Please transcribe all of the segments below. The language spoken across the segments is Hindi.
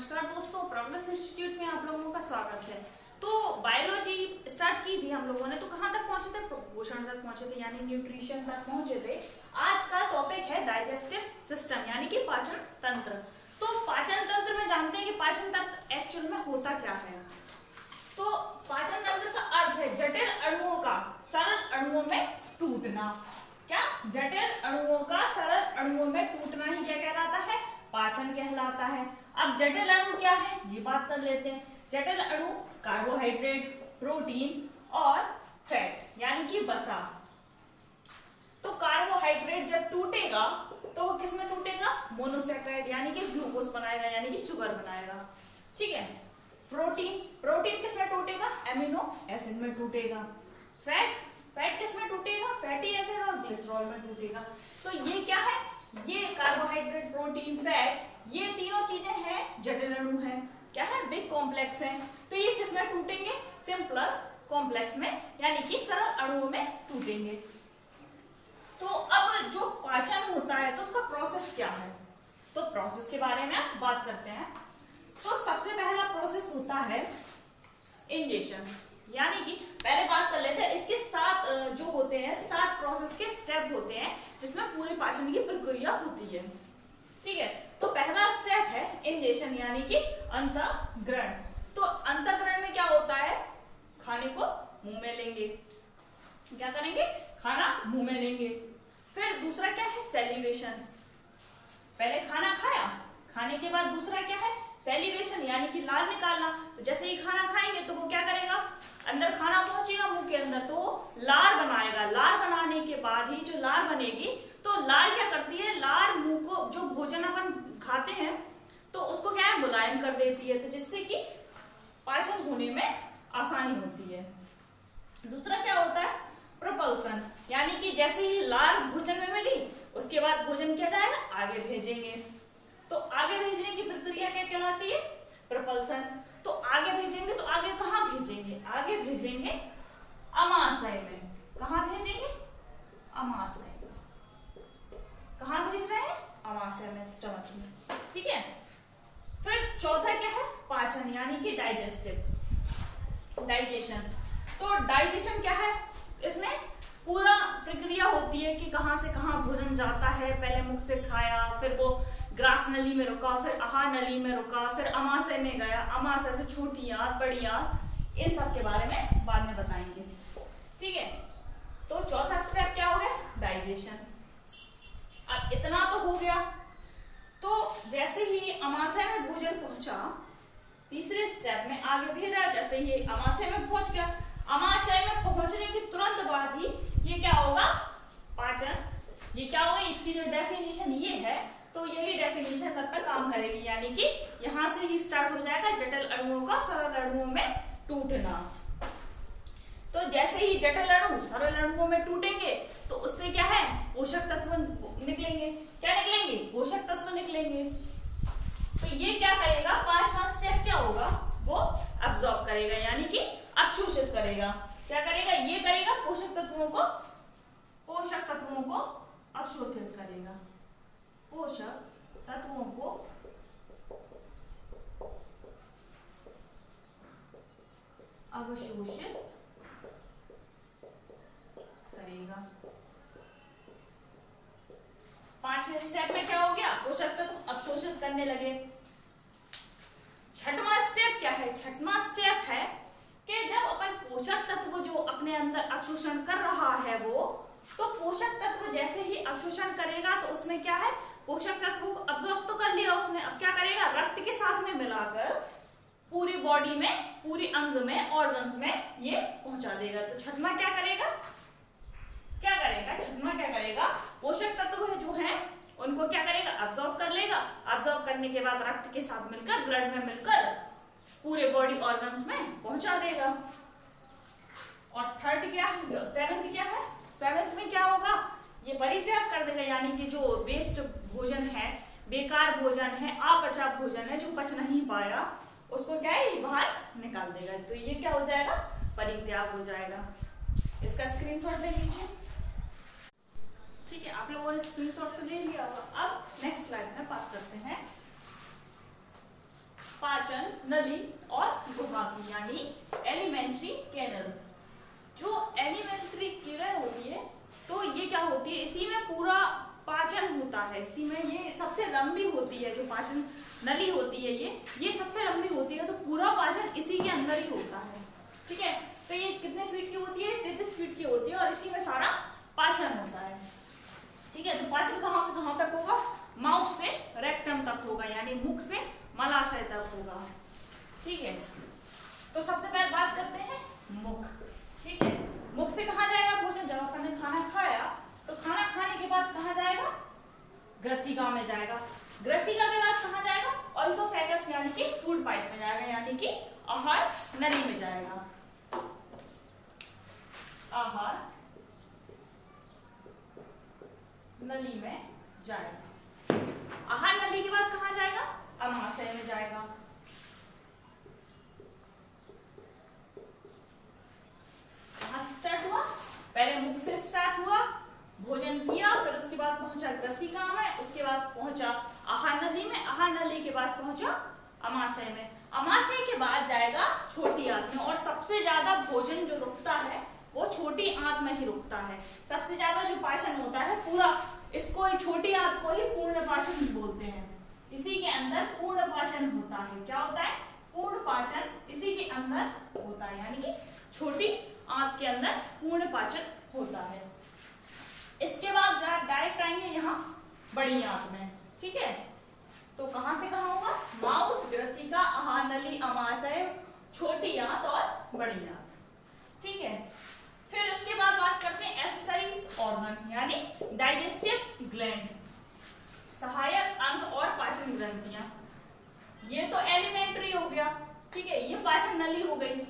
नमस्कार दोस्तों, प्रोग्रेस इंस्टीट्यूट में आप लोगों का स्वागत है। तो बायोलॉजी स्टार्ट की थी हम लोगों ने, तो कहाँ तक पहुंचे थे? पोषण तक पहुंचे थे, यानी न्यूट्रिशन तक पहुंचे थे। आज का टॉपिक है डाइजेस्टिव सिस्टम, यानी कि पाचन तंत्र। तो पाचन तंत्र में जानते हैं कि पाचन तंत्र एक्चुअल में होता क्या है। तो पाचन तंत्र का अर्थ है जटिल अणुओं का सरल अणुओं में टूटना। क्या? जटिल अणुओं का सरल अणुओं में टूटना ही क्या कहलाता है? पाचन कहलाता है। अब जटिल अणु क्या है ये बात कर लेते हैं। जटिल अणु कार्बोहाइड्रेट, प्रोटीन और फैट यानी कि वसा। तो कार्बोहाइड्रेट जब टूटेगा तो वो किस में टूटेगा? मोनोसैकेराइड यानी कि ग्लूकोज बनाएगा, यानी कि शुगर बनाएगा। ठीक है। प्रोटीन किस में टूटेगा? एमिनो एसिड में टूटेगा। फैट किस में टूटेगा? फैटी एसिड और ग्लिसरॉल में टूटेगा। तो ये क्या है? ये कार्बोहाइड्रेट, प्रोटीन, फैट, ये तीनों चीजें हैं जटिल अणु है। क्या है? बिग कॉम्प्लेक्स है। तो ये किस में टूटेंगे? सिंपलर कॉम्प्लेक्स में, यानी कि सरल अणुओं में टूटेंगे। तो अब जो पाचन होता है तो उसका प्रोसेस क्या है? तो प्रोसेस के बारे में बात करते हैं। तो सबसे पहला प्रोसेस होता है इंजेशन, यानी कि पहले बात कर लेते हैं। इसके 7 जो होते हैं 7 प्रोसेस के स्टेप होते हैं जिसमें पूरे पाचन की प्रक्रिया होती है। ठीक है। तो पहला स्टेप है इंजेशन, यानी कि अंतःग्रहण। तो अंतःग्रहण में क्या होता है? खाने को मुंह में लेंगे। क्या करेंगे? खाना मुंह में लेंगे। फिर दूसरा क्या है? सेलिवेशन। पहले खाना खाया, खाने के बाद दूसरा क्या है? सेलिवेशन, यानी कि लार निकालना। तो जैसे ही खाना खाएंगे तो वो क्या करेगा? अंदर खाना पहुंचेगा मुंह के अंदर तो लार बनाएगा। लार बनाने के बाद ही जो लार बनेगी, तो लार क्या करती है? लार मुंह को, जो भोजन अपन खाते हैं तो उसको क्या है? मुलायम कर देती है, तो जिससे कि पाचन होने में आसानी होती है। दूसरा क्या होता है? प्रोपल्सन, यानी कि जैसे ही लार भोजन में मिली उसके बाद भोजन क्या जाएगा? आगे भेजेंगे। तो आगे भेजने की प्रक्रिया क्या कहलाती है? प्रोपल्सन। तो आगे भेजेंगे तो आगे कहाँ भेजेंगे? आगे भेजेंगे अमाशय में। कहाँ भेजेंगे? अमाशय में। कहाँ भेज रहे हैं? अमाशय में, स्टमक में। ठीक है। फिर चौथा क्या है? पाचन, यानी कि डाइजेशन। तो डाइजेशन क्या है? इसमें पूरा प्रक्रिया होती है कि कहां से कहां भोजन जाता है। पहले मुख से खाया, फिर वो ग्रास नली में रुका, फिर आहार नली में रुका, फिर अमाशय में गया, अमाशय से छोटी आंत, बड़ी आंत, इन सब के बारे में बाद में बताएंगे। ठीक है। तो चौथा स्टेप क्या हो गया? डाइजेशन। अब इतना तो हो गया। तो जैसे ही अमाशय में भोजन पहुंचा, तीसरे स्टेप में आगे भेजा। जैसे ही अमाशय में पहुंच गया, अमाशय में पहुंचने के तुरंत बाद ही ये क्या होगा? पाचन। ये क्या होगा? इसकी जो डेफिनेशन ये है, तो यही डेफिनेशन तब पर काम करेगी, यानी कि यहां से ही स्टार्ट हो जाएगा जटिल अणुओं का सरल अणुओं में टूटना। तो जैसे ही जटिल अणु सरल अणुओं में टूटेंगे तो उससे क्या है? पोषक तत्व निकलेंगे। क्या निकलेंगे? पोषक तत्व निकलेंगे। तो ये क्या करेगा? 5वां स्टेप क्या होगा? वो अब्सॉर्ब करेगा, यानी कि अवशोषित करेगा। क्या करेगा? ये करेगा पोषक तत्वों को अवशोषित करेगा। पोषक तत्वों को अवशोषित करेगा। 5वें स्टेप में क्या हो गया? पोषक तत्व अवशोषित करने लगे। छठवां स्टेप क्या है? छठवां स्टेप है कि जब अपन पोषक तत्व जो अपने अंदर अवशोषण कर रहा है वो, तो पोषक तत्व जैसे ही अवशोषण करेगा तो उसमें क्या है? पोषक तत्व को अब्सॉर्ब तो कर लिया उसने, अब क्या करेगा? रक्त के साथ में मिलाकर पूरी बॉडी में, पूरी अंग में, ऑर्गन्स में ये पहुंचा देगा। तो छठवां क्या करेगा? छठवां क्या करेगा? पोषक तत्व जो है उनको क्या करेगा? अब्सॉर्ब कर लेगा। अब्सॉर्ब करने के बाद रक्त के साथ मिलकर, ब्लड में मिलकर पूरे बॉडी ऑर्गन्स में पहुंचा देगा। और थर्ड क्या है? सेवेंथ क्या है? सेवेंथ में क्या होगा? ये परित्याग कर देगा, यानी कि जो वेस्ट भोजन है, बेकार भोजन है, अपचा भोजन है, जो पच नहीं पाया, उसको क्या है? बाहर निकाल देगा। तो ये क्या हो जाएगा? परित्याग हो जाएगा। इसका स्क्रीनशॉट ले लीजिए। ठीक है, आप लोगों ने स्क्रीनशॉट तो ले लिया होगा। अब नेक्स्ट स्लाइड में बात करते हैं इसी में ये सबसे लंबी होती है, जो पाचन नली होती है ये सबसे लंबी होती है, तो पूरा पाचन इसी के अंदर ही होता है। ठीक है, तो ये कितने फीट की होती है? 33 फीट की होती है और इसी में सारा पाचन होता है। ठीक है, तो पाचन कहाँ से कहाँ तक होगा? माउथ से रेक्टम तक होगा, यानी मुख से मलाशय तक होगा। ठीक है, तो सबसे पहले बात करते हैं मुख। ठीक है, मुख से कहाँ जाएगा भोजन? जब अपन ने खाना खाया तो खाना खाने के बाद कहाँ जाएगा? ग्रसिका में जाएगा। ग्रसिका के बाद कहाँ जाएगा? ऑइसोफेगस यानी कि फूड पाइप में जाएगा, यानी कि आहार नली में जाएगा। आहार नली में जाएगा। आहार नली के बाद कहाँ जाएगा? अमाशय में जाएगा। कहाँ से स्टार्ट हुआ? पहले मुख से स्टार्ट हुआ, भोजन किया, फिर उसके बाद पहुंचा ग्रसिका में, उसके बाद पहुंचा आहार नली में, आहार नली के बाद पहुंचा अमाशय में। अमाशय के बाद जाएगा छोटी आंत में, और सबसे ज्यादा भोजन जो रुकता है वो छोटी आंत में ही रुकता है। सबसे ज्यादा जो पाचन होता है पूरा, इसको छोटी आंत को ही पूर्ण पाचन बोलते हैं। इसी के अंदर पूर्ण पाचन होता है। क्या होता है? पूर्ण पाचन इसी के अंदर होता है, यानी कि छोटी आंत के अंदर पूर्ण पाचन होता है। इसके बाद डायरेक्ट आएंगे यहाँ बड़ी आंत में। ठीक है, तो कहां से कहां होगा? माउथ, ग्रसिका, आहार नली, अमाशय, छोटी आंत और बड़ी आंत। ठीक है, फिर उसके बाद बात करते हैं एक्सेसरीज ऑर्गन, यानी डाइजेस्टिव ग्लैंड, सहायक अंग और पाचन ग्रंथियां। ये तो एलिमेंट्री हो गया। ठीक है, ये पाचन नली हो गई।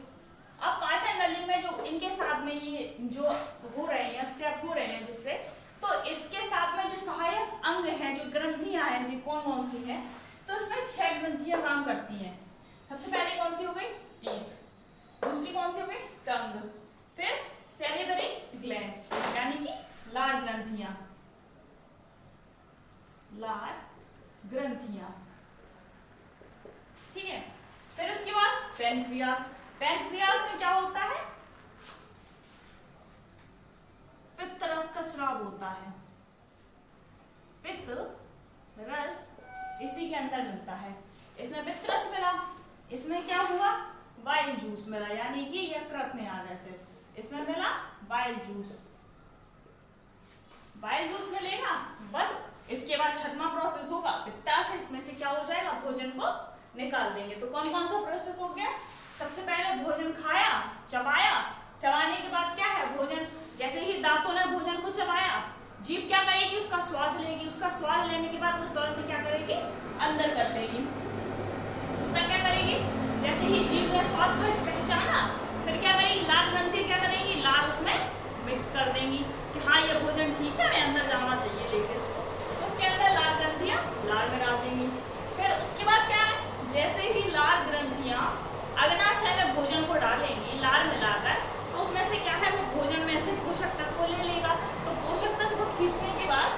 अब पाचन नली में जो इनके साथ में ये जो हो रहे हैं, स्टेप हो रहे हैं जिससे, तो इसके साथ में जो सहायक अंग हैं, जो ग्रंथियां हैं, ये कौन कौन सी हैं? तो इसमें 6 ग्रंथियां काम करती हैं। सबसे पहले कौन सी हो गई? टीथ। दूसरी कौन सी हो गई? टंग। फिर सैलिवरी ग्लैंड्स, यानी कि लार ग्रंथियां। लार ग्रंथियां। ठीक है, फिर उसके बाद पैनक्रियास। पैनक्रियास में क्या होता है? पित्त रस का स्राव होता है। पित्त रस इसी के अंदर मिलता है। इसमें पित्त रस मिला, इसमें क्या हुआ? बाइल जूस मिला, यानी कि यकृत में आ जाए। फिर इसमें मिला बाइल जूस। बाइल जूस मिलेगा, बस इसके बाद छठवां प्रोसेस होगा पित्ताशय। इसमें से क्या हो जाएगा? भोजन को निकाल देंगे। तो कौन कौन सा प्रोसेस हो गया? सबसे पहले भोजन खाया, चबाया, चबाने के बाद क्या है? भोजन, जैसे ही दांतों ने भोजन को चबाया, जीभ क्या करेगी? उसका स्वाद लेगी। उसका स्वाद लेने के बाद वो तुरंत क्या करेगी? अंदर कर लेगी। दूसरा क्या करेगी? जैसे ही जीभ ने स्वाद को पहचाना, फिर क्या करेगी? लार ग्रंथि क्या करेगी? लार उसमें मिक्स कर देंगी कि हाँ ये भोजन ठीक है, मैं अंदर जाना चाहिए लेके इसको। उसके अंदर लार ग्रंथियां लार में डाल देंगी। फिर उसके बाद क्या है? जैसे ही लार ग्रंथियां अग्नाशय में भोजन को डालेंगी लार मिलाकर, तो उसमें से क्या है? वो भोजन में से पोषक तत्व ले लेगा। तो पोषक तत्व खींचने के बाद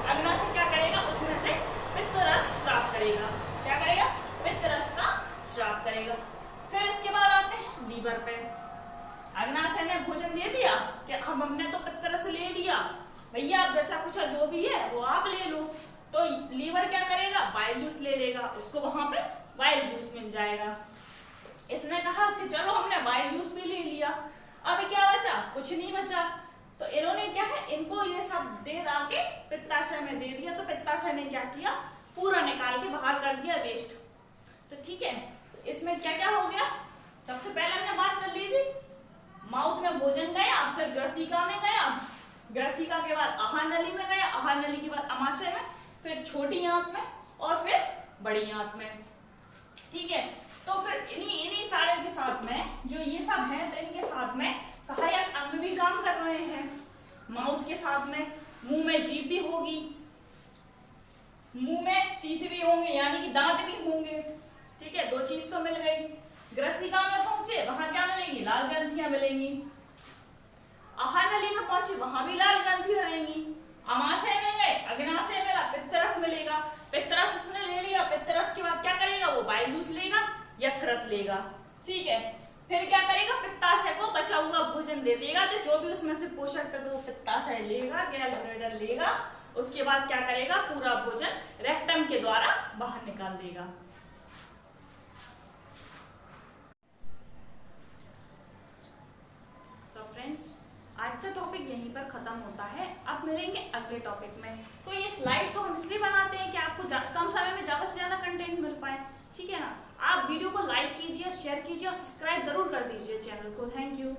अग्नाशय क्या करेगा? उसमें से पित्त रस स्राव करेगा। क्या करेगा? पित्त रस का स्राव करेगा। फिर इसके बाद आते हैं लीवर पे। अग्नाशय ने भोजन दे दिया कि हमने तो पित्त रस ले लिया, भैया बचा कुचा जो भी है वो आप ले लो। तो लीवर क्या करेगा? बाइल जूस ले लेगा, उसको वहां पे बाइल जूस मिल जाएगा। इसने कहा कि चलो हमने बाइल जूस भी ले लिया, अब क्या बचा? कुछ नहीं बचा। तो इन्होंने क्या है? इनको ये सब दे के पित्ताशय में दे दिया। तो पित्ताशय ने क्या किया? पूरा निकाल के बाहर कर दिया, वेस्ट। तो ठीक है, इसमें क्या क्या हो गया? सबसे पहले हमने बात कर ली थी, माउथ में भोजन गया, फिर ग्रसिका में गया, ग्रसिका के बाद आहार नली में गया, आहार नली के बाद अमाशय में, फिर छोटी आंत में और फिर बड़ी आंत में। ठीक है, तो फिर इन्हीं सारे के साथ में जो ये सब है, तो इनके साथ में सहायक अंग भी काम कर रहे हैं। माउथ के साथ में मुंह में जीभ भी होगी, मुंह में तीत भी होंगे, यानी कि दांत भी होंगे। ठीक है, 2 चीज तो मिल गई। ग्रसिका में पहुंचे, वहां क्या मिलेगी? लाल ग्रंथियां मिलेंगी। आहार नली में पहुंचे, वहां भी लाल ग्रंथि रहेंगी। अमाशय में गए, अग्नाशय मिला, पित्त रस मिलेगा, पित्त रस उसने ले लिया। पित्त रस के बाद क्या करेगा? वो बाइल जूस लेगा, यकृत लेगा। ठीक है, फिर क्या करेगा? पित्ताशय को बचा हुआ भोजन दे देगा। तो जो भी उसमें से पोषक तत्व वो पित्ताशय लेगा, गैल ब्लैडर लेगा, उसके बाद क्या करेगा, पूरा भोजन रेक्टम के द्वारा बाहर निकाल देगा। तो फ्रेंड्स, आज का टॉपिक यहीं पर खत्म होता है। अब मिलेंगे अगले टॉपिक में। तो ये स्लाइड तो हम इसलिए बनाते हैं कि आपको कम समय में ज्यादा से ज्यादा कंटेंट मिल पाए, ठीक है ना। आप वीडियो को लाइक कीजिए, शेयर कीजिए और सब्सक्राइब जरूर कर दीजिए चैनल को। Thank you.